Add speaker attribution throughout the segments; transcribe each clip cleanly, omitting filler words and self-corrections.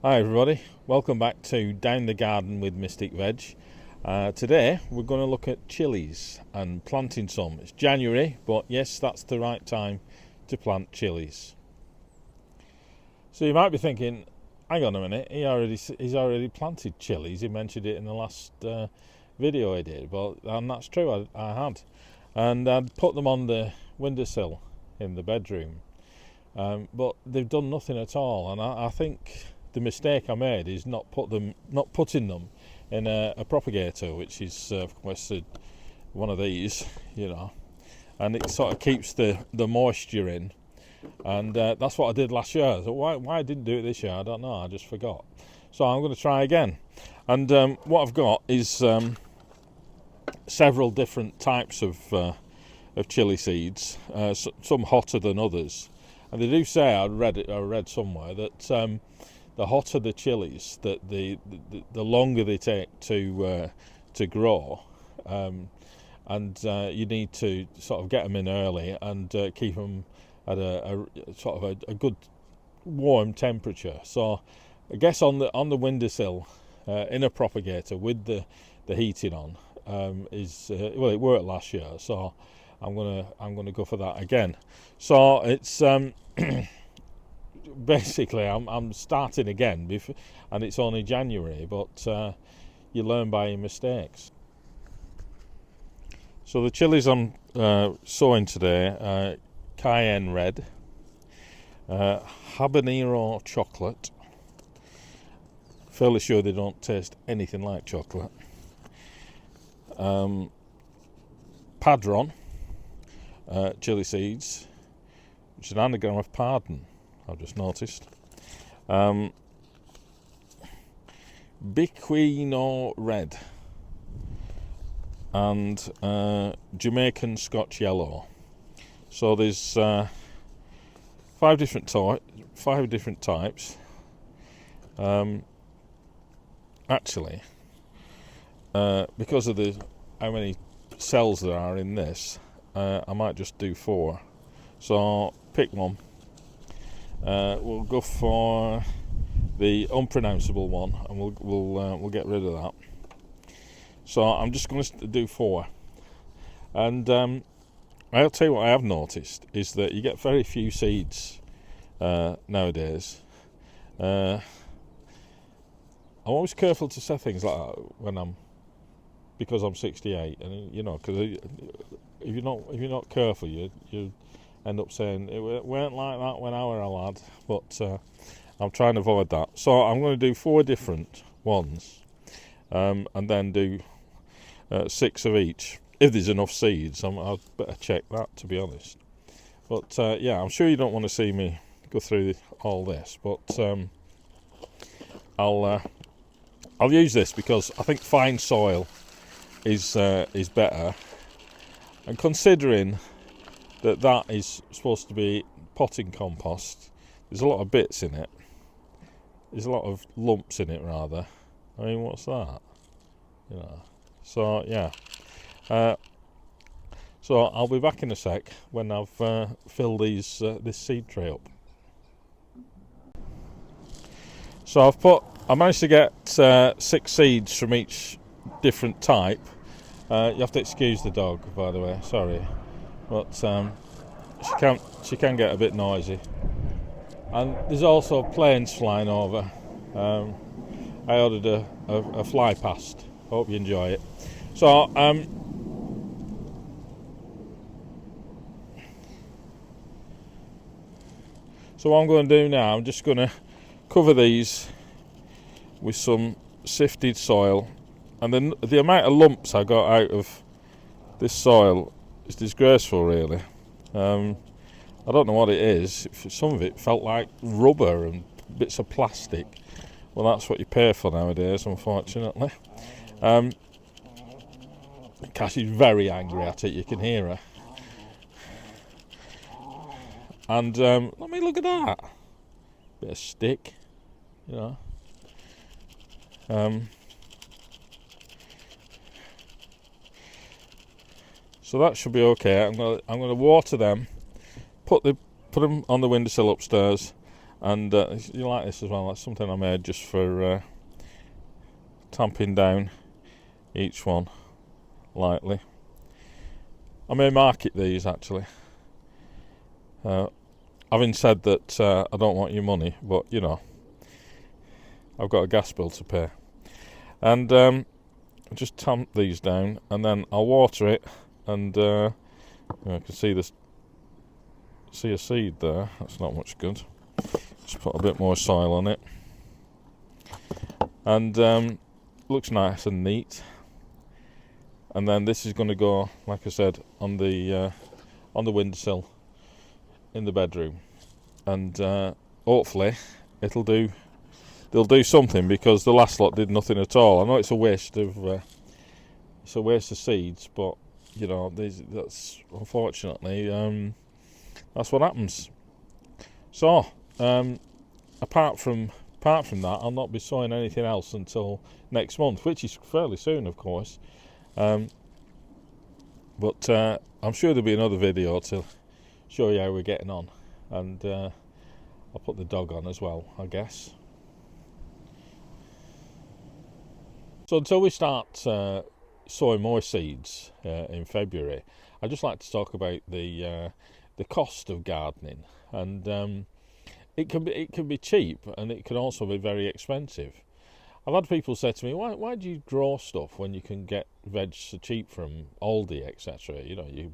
Speaker 1: Hi everybody, welcome back to Down the Garden with Mystic Veg. Today we're going to look at chillies and planting some. It's January, but yes, that's the right time to plant chillies. So you might be thinking, hang on a minute, he's already planted chillies. He mentioned it in the last video he did, and that's true, I had. And I'd put them on the windowsill in the bedroom, but they've done nothing at all, and I think the mistake I made is not putting them in a propagator, which is of course one of these, and it sort of keeps the moisture in. And that's what I did last year. So why I didn't do it this year, I don't know. I just forgot. So I'm going to try again. And what I've got is several different types of chilli seeds, some hotter than others. And they do say, I read somewhere that the hotter the chilies, that the longer they take to grow, and you need to sort of get them in early and keep them at a sort of a good warm temperature. So I guess on the windowsill in a propagator with the heating on well, it worked last year, so I'm gonna go for that again. So it's basically I'm starting again, and it's only January, but you learn by your mistakes. So the chilies I'm sowing today: cayenne red, habanero chocolate. Fairly sure they don't taste anything like chocolate. Padron chili seeds, which is an anagram of pardon, I've just noticed. Biquino red and Jamaican Scotch yellow. So there's five different types. Actually, because of how many cells there are in this, I might just do 4. So pick one. We'll go for the unpronounceable one, and we'll get rid of that. So I'm just going to do 4. And I'll tell you what I have noticed is that you get very few seeds nowadays. I'm always careful to say things like that because I'm 68, and because if you're not careful, you end up saying it weren't like that when I were a lad. But I'm trying to avoid that. So I'm going to do 4 different ones, and then do 6 of each. If there's enough seeds, I'd better check that, to be honest. But yeah, I'm sure you don't want to see me go through all this, but I'll use this because I think fine soil is better, and considering that is supposed to be potting compost, there's a lot of bits in it. There's a lot of lumps in it, rather. I mean, what's that? So yeah. So I'll be back in a sec when I've filled this seed tray up. So I managed to get 6 seeds from each different type. You have to excuse the dog, by the way. Sorry, but she can get a bit noisy. And there's also planes flying over. I ordered a fly past. Hope you enjoy it. So so what I'm going to do now, I'm just going to cover these with some sifted soil, and then the amount of lumps I got out of this soil is disgraceful, really. I don't know what it is. Some of it felt like rubber and bits of plastic. Well, that's what you pay for nowadays, unfortunately. Cassie's very angry at it, you can hear her. And let me look at that. Bit of stick, So that should be okay. I'm going to water them, put them on the windowsill upstairs, And you like this as well. That's something I made just for tamping down each one lightly. I may market these actually. Having said that, I don't want your money, but you know, I've got a gas bill to pay. And just tamp these down, and then I'll water it, and you can see a seed there. That's not much good. Just put a bit more soil on it, and looks nice and neat. And then this is going to go, like I said, on the windowsill in the bedroom, and hopefully they'll do something, because the last lot did nothing at all. I know it's a waste of seeds, but you know, that's unfortunately that's what happens. So apart from that, I'll not be sowing anything else until next month, which is fairly soon, of course. But I'm sure there'll be another video to show you how we're getting on, and I'll put the dog on as well, I guess. So until we start sowing more seeds in February, I'd just like to talk about the cost of gardening, and it can be cheap, and it can also be very expensive. I've had people say to me, why do you grow stuff when you can get veg so cheap from Aldi, etc.? You know, you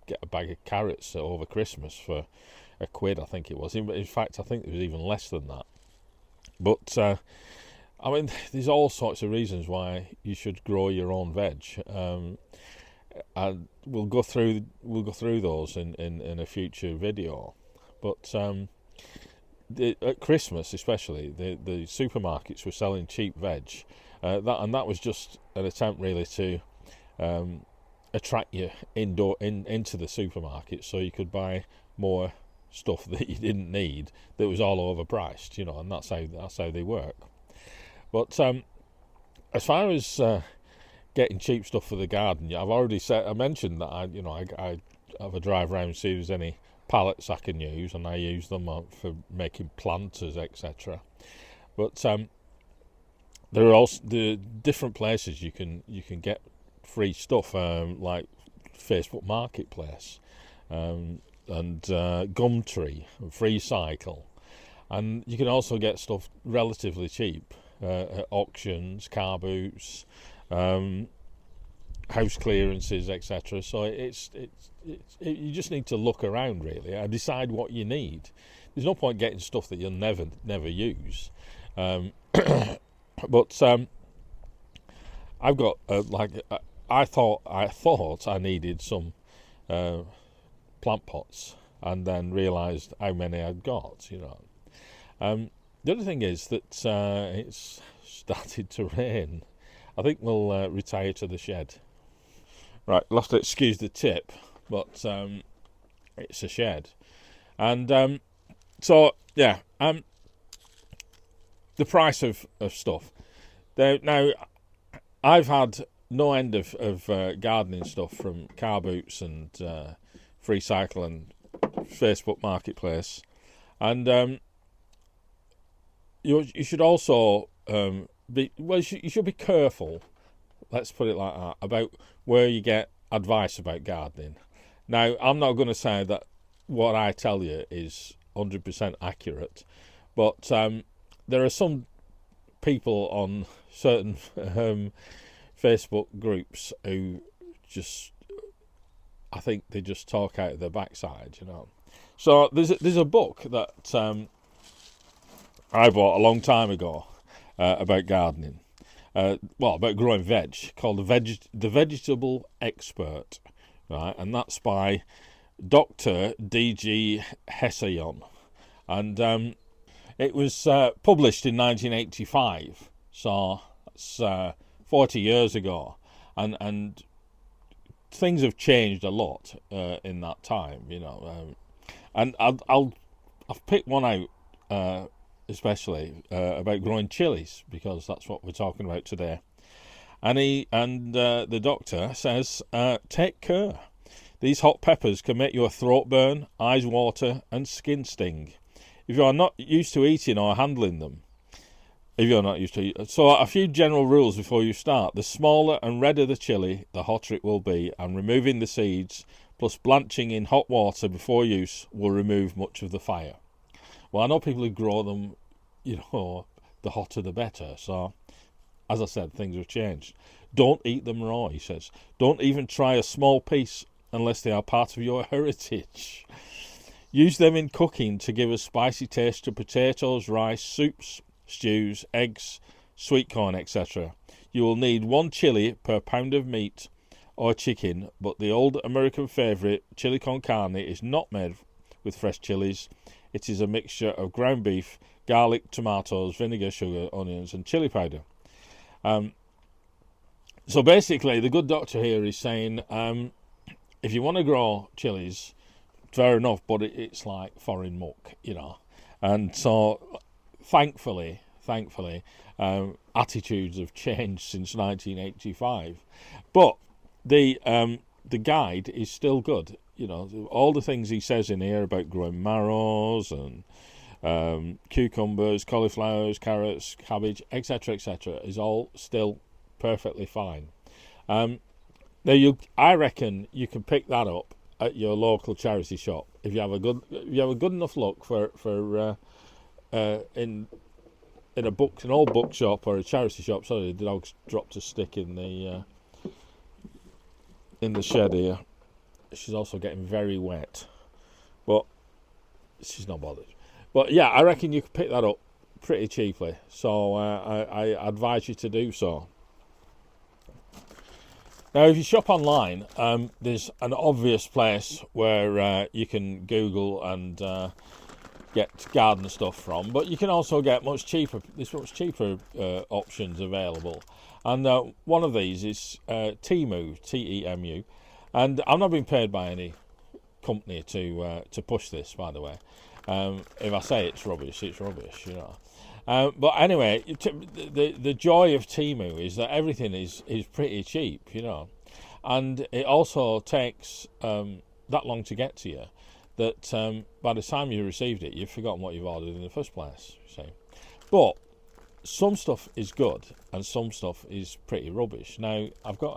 Speaker 1: get a bag of carrots over Christmas for £1, I think it was. In fact, I think it was even less than that. But I mean, there's all sorts of reasons why you should grow your own veg, and we'll go through those in a future video. But at Christmas, especially, the supermarkets were selling cheap veg, that was just an attempt really to attract you into the supermarket, so you could buy more stuff that you didn't need that was all overpriced, you know, and that's how they work. But as far as getting cheap stuff for the garden, I've already mentioned that I have a drive around and see if there's any pallets I can use, and I use them for making planters, etc. But there are also the different places you can get free stuff, like Facebook Marketplace, and Gumtree, and Free Cycle, and you can also get stuff relatively cheap at auctions, car boots, house clearances, etc. So you just need to look around really and decide what you need. There's no point getting stuff that you'll never use. But I've got I thought I needed some plant pots, and then realised how many I'd got. You know, the other thing is that it's started to rain. I think we'll retire to the shed. Right, you'll have to excuse the tip, but it's a shed. And so, yeah, the price of stuff. Now, I've had no end of gardening stuff from car boots and Free Cycle and Facebook Marketplace. And you should also you should be careful, let's put it like that, about where you get advice about gardening. Now, I'm not going to say that what I tell you is 100% accurate, but there are some people on certain Facebook groups who I think they just talk out of their backside, you know. So there's a book that I bought a long time ago about gardening. About growing veg, called The Vegetable Expert, right? And that's by Dr. D.G. Hessayon. And it was published in 1985, so that's 40 years ago. And things have changed a lot in that time, you know. And I've picked one out especially about growing chillies, because that's what we're talking about today. And the doctor says, take care. These hot peppers can make your throat burn, eyes water, and skin sting. if you are not used to eating or handling them. If you're not used to it. So a few general rules before you start. The smaller and redder the chilli, the hotter it will be, and removing the seeds plus blanching in hot water before use will remove much of the fire. Well, I know people who grow them, the hotter the better. So, as I said, things have changed. Don't eat them raw, he says. Don't even try a small piece unless they are part of your heritage. Use them in cooking to give a spicy taste to potatoes, rice, soups, stews, eggs, sweet corn, etc. You will need 1 chili per pound of meat or chicken, but the old American favourite, chili con carne, is not made with fresh chilies. It is a mixture of ground beef, garlic, tomatoes, vinegar, sugar, onions and chili powder. So basically, the good doctor here is saying, if you want to grow chilies, fair enough, but it's like foreign muck, And so, thankfully, attitudes have changed since 1985. But the guide is still good. All the things he says in here about growing marrows and cucumbers, cauliflowers, carrots, cabbage, etc., is all still perfectly fine. Now, I reckon you can pick that up at your local charity shop if you have a good enough look for in an old bookshop or a charity shop. Sorry, the dog's dropped a stick in the shed here. She's also getting very wet, but she's not bothered. But yeah, I reckon you can pick that up pretty cheaply. So I advise you to do so. Now, if you shop online, there's an obvious place where you can Google and get garden stuff from, but you can also get much cheaper options available. And one of these is Temu, Temu, and I'm not being paid by any company to push this, by the way. If I say it's rubbish, it's rubbish, But anyway, the joy of Temu is that everything is pretty cheap, and it also takes that long to get to you that by the time you received it, you've forgotten what you've ordered in the first place. But some stuff is good and some stuff is pretty rubbish. Now, I've got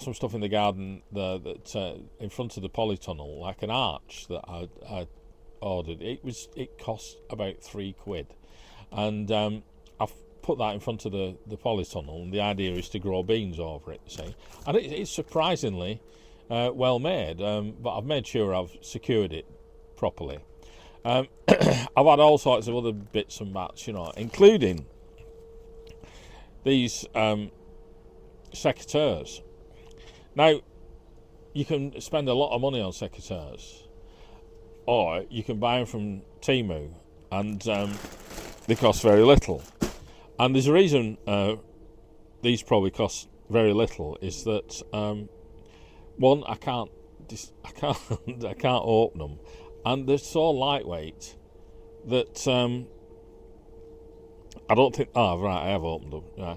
Speaker 1: some stuff in the garden that in front of the polytunnel, like an arch that I ordered. It cost about £3, and I've put that in front of the polytunnel, and the idea is to grow beans over it. And it's surprisingly well made, but I've made sure I've secured it properly. I've had all sorts of other bits and bats, including these secateurs. Now, you can spend a lot of money on secateurs, or you can buy them from Temu, and they cost very little. And there's a reason these probably cost very little, is that one, I can't open them, and they're so lightweight that I don't think. Oh, right, I have opened them. Yeah.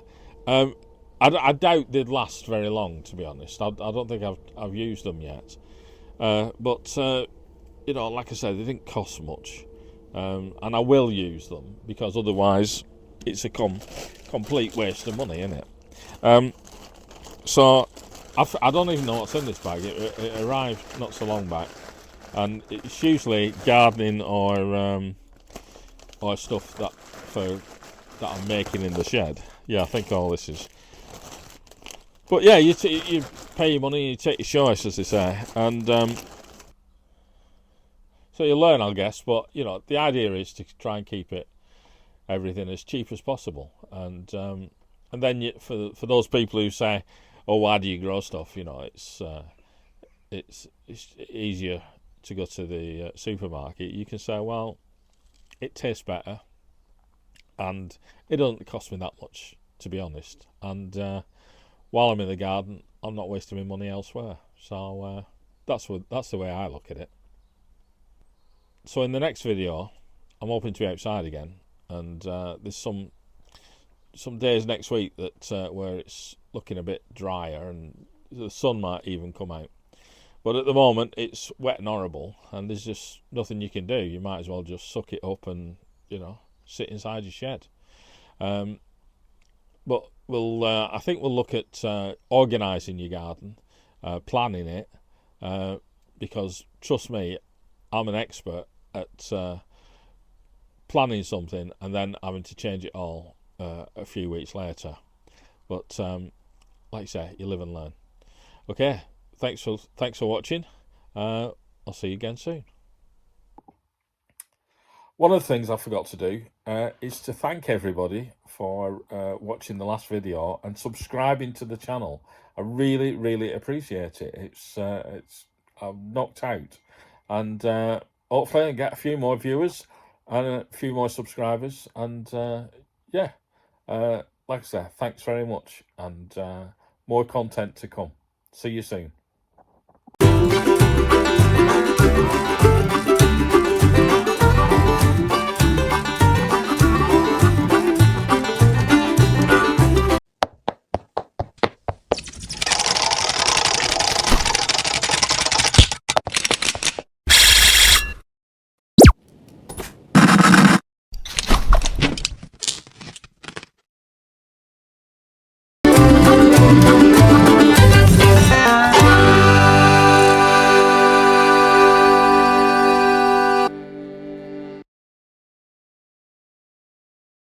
Speaker 1: I doubt they'd last very long, to be honest. I don't think I've used them yet. But like I said, they didn't cost much, and I will use them because otherwise it's a complete waste of money, isn't it? So I don't even know what's in this bag. It arrived not so long back, and it's usually gardening or stuff that I'm making in the shed. Yeah, I think all this is. But yeah, you pay your money, you take your choice, as they say, and so you learn, I guess. But the idea is to try and keep everything as cheap as possible, and then for those people who say, "Oh, why do you grow stuff?" It's easier to go to the supermarket. You can say, "Well, it tastes better, and it doesn't cost me that much, to be honest." And while I'm in the garden, I'm not wasting my money elsewhere. So that's the way I look at it. So in the next video, I'm hoping to be outside again, and there's some days next week that where it's looking a bit drier, and the sun might even come out. But at the moment, it's wet and horrible, and there's just nothing you can do. You might as well just suck it up and, sit inside your shed. Um, but I think we'll look at organising your garden, planning it, because trust me, I'm an expert at planning something and then having to change it all a few weeks later. But like I say, you live and learn. Okay, thanks for watching. I'll see you again soon. One of the things I forgot to do is to thank everybody for watching the last video and subscribing to the channel. I really, really appreciate it. It's I'm knocked out, and hopefully I get a few more viewers and a few more subscribers. And yeah, like I said, thanks very much, and more content to come. See you soon.